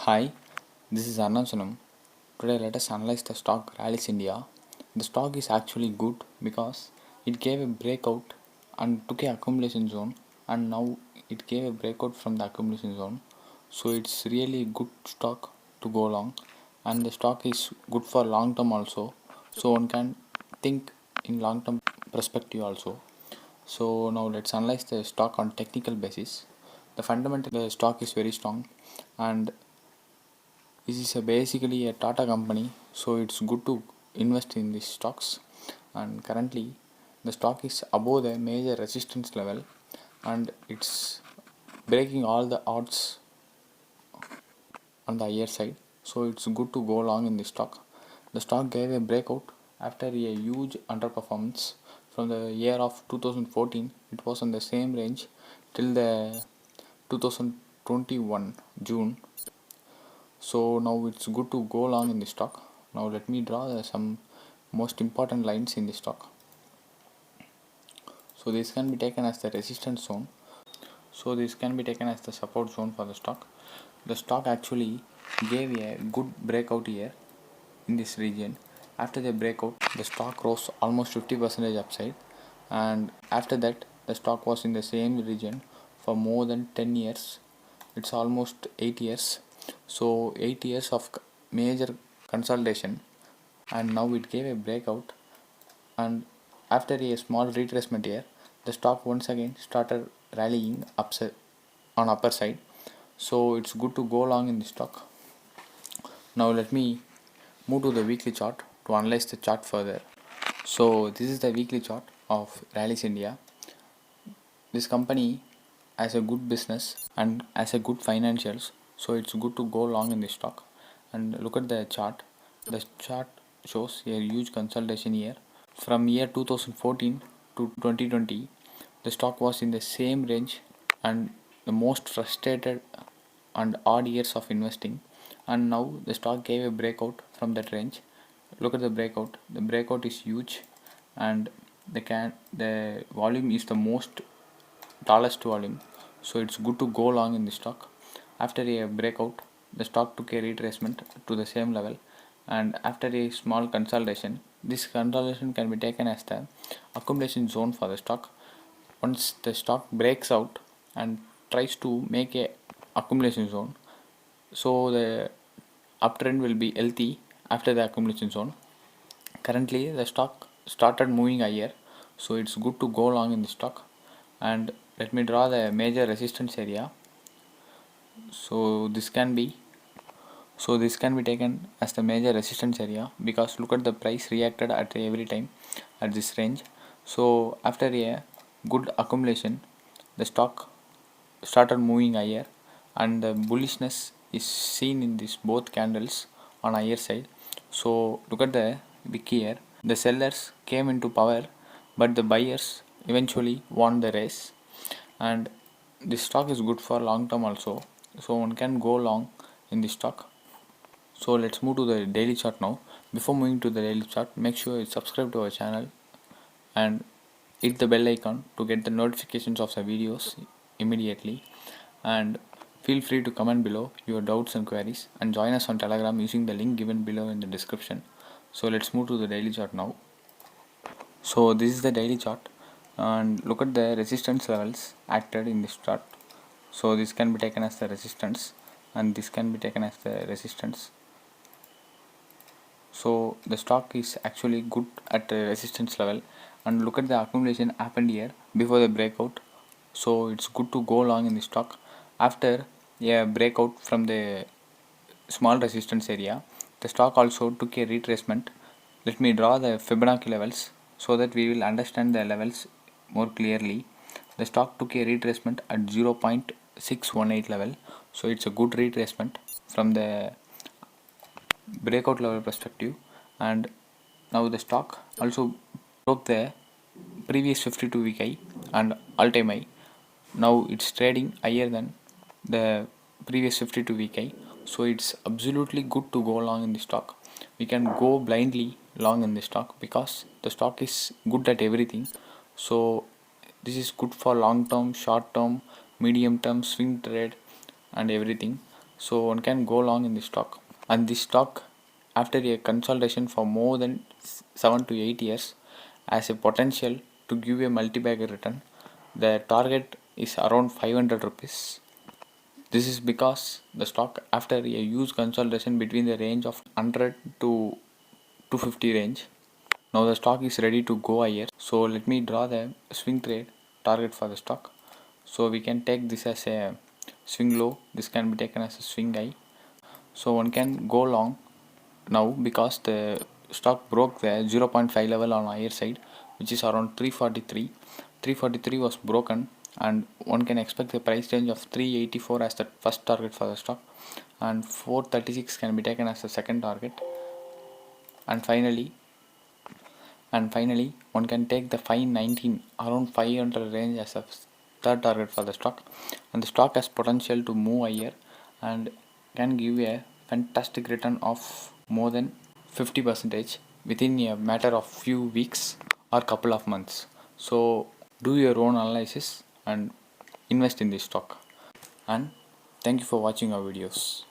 Hi, this is Arnavsanam. Today let us analyze the stock Rallies India. The stock is actually good because it gave a breakout and took a accumulation zone, and now it gave a breakout from the accumulation zone. So it's really good stock to go long, and the stock is good for long term also. So one can think in long term perspective also. So now let's analyze the stock on technical basis. The fundamental the stock is very strong, and this is basically a Tata company, so it's good to invest in these stocks. And currently, the stock is above the major resistance level, and it's breaking all the odds on the higher side. So it's good to go long in this stock. The stock gave a breakout after a huge underperformance from the year of 2014. It was on the same range till the 2021 June. So now it's good to go long in the stock. Now let me draw some most important lines in the stock. So this can be taken as the resistance zone. So this can be taken as the support zone for the stock. The stock actually gave a good breakout here in this region. After the breakout, the stock rose almost 50% upside, and after that the stock was in the same region for more than 10 years. It's almost 8 years. So 8 years of major consolidation, and now it gave a breakout, and after a small retracement here, the stock once again started rallying upside on upper side. So it's good to go long in the stock. Now let me move to the weekly chart to analyze the chart further. So this is the weekly chart of Rallies India. This company has a good business and has a good financials, so it's good to go long in this stock. And look at the chart. The chart shows a huge consolidation here. From year 2014 to 2020, the stock was in the same range and the most frustrated and odd years of investing, and now the stock gave a breakout from that range. Look at the breakout. The breakout is huge, and the volume is the most tallest volume, so it's good to go long in the stock. After a breakout, the stock took a retracement to the same level, and after a small consolidation, this consolidation can be taken as the accumulation zone for the stock. Once the stock breaks out and tries to make a accumulation zone, so the uptrend will be healthy after the accumulation zone. Currently the stock started moving higher, so it's good to go long in the stock. And let me draw the major resistance area. So this can be taken as the major resistance area, because look at the price reacted at every time at this range. So after a good accumulation, the stock started moving higher, and the bullishness is seen in these both candles on higher side. So look at the wick here. The sellers came into power, but the buyers eventually won the race, and this stock is good for long term also, so one can go long in this stock. So let's move to the daily chart now. Before moving to the daily chart, make sure you subscribe to our channel and hit the bell icon to get the notifications of the videos immediately. And feel free to comment below your doubts and queries, and join us on Telegram using the link given below in the description. So let's move to the daily chart now. So this is the daily chart, and look at the resistance levels acted in this chart. So this can be taken as the resistance, and this can be taken as the resistance. So the stock is actually good at the resistance level, and look at the accumulation happened here before the breakout. So it's good to go long in the stock. After a breakout from the small resistance area, the stock also took a retracement. Let me draw the Fibonacci levels so that we will understand the levels more clearly. The stock took a retracement at 0.618 level, so it's a good retracement from the breakout level perspective. And now the stock also broke the previous 52-week high and all-time high. Now it's trading higher than the previous 52-week high, so it's absolutely good to go long in the stock. We can go blindly long in the stock because the stock is good at everything. So this is good for long term, short term, medium term, swing trade, and everything. so one can go long in this stock. And this stock, after a consolidation for more than 7 to 8 years, has a potential to give a multi-bagger return. The target is around 500 rupees. This is because the stock, after a huge consolidation between the range of 100 to 250 range, now the stock is ready to go higher. So let me draw the swing trade target for the stock. So we can take this as a swing low, this can be taken as a swing high. So one can go long now because the stock broke the 0.5 level on higher side, which is around 343. 343 was broken, and one can expect the price range of 384 as the first target for the stock, and 436 can be taken as the second target. And finally one can take the 519 around 500 range as a third target for the stock. And the stock has potential to move higher and can give a fantastic return of more than 50% within a matter of few weeks or couple of months. So do your own analysis and invest in this stock. And thank you for watching our videos.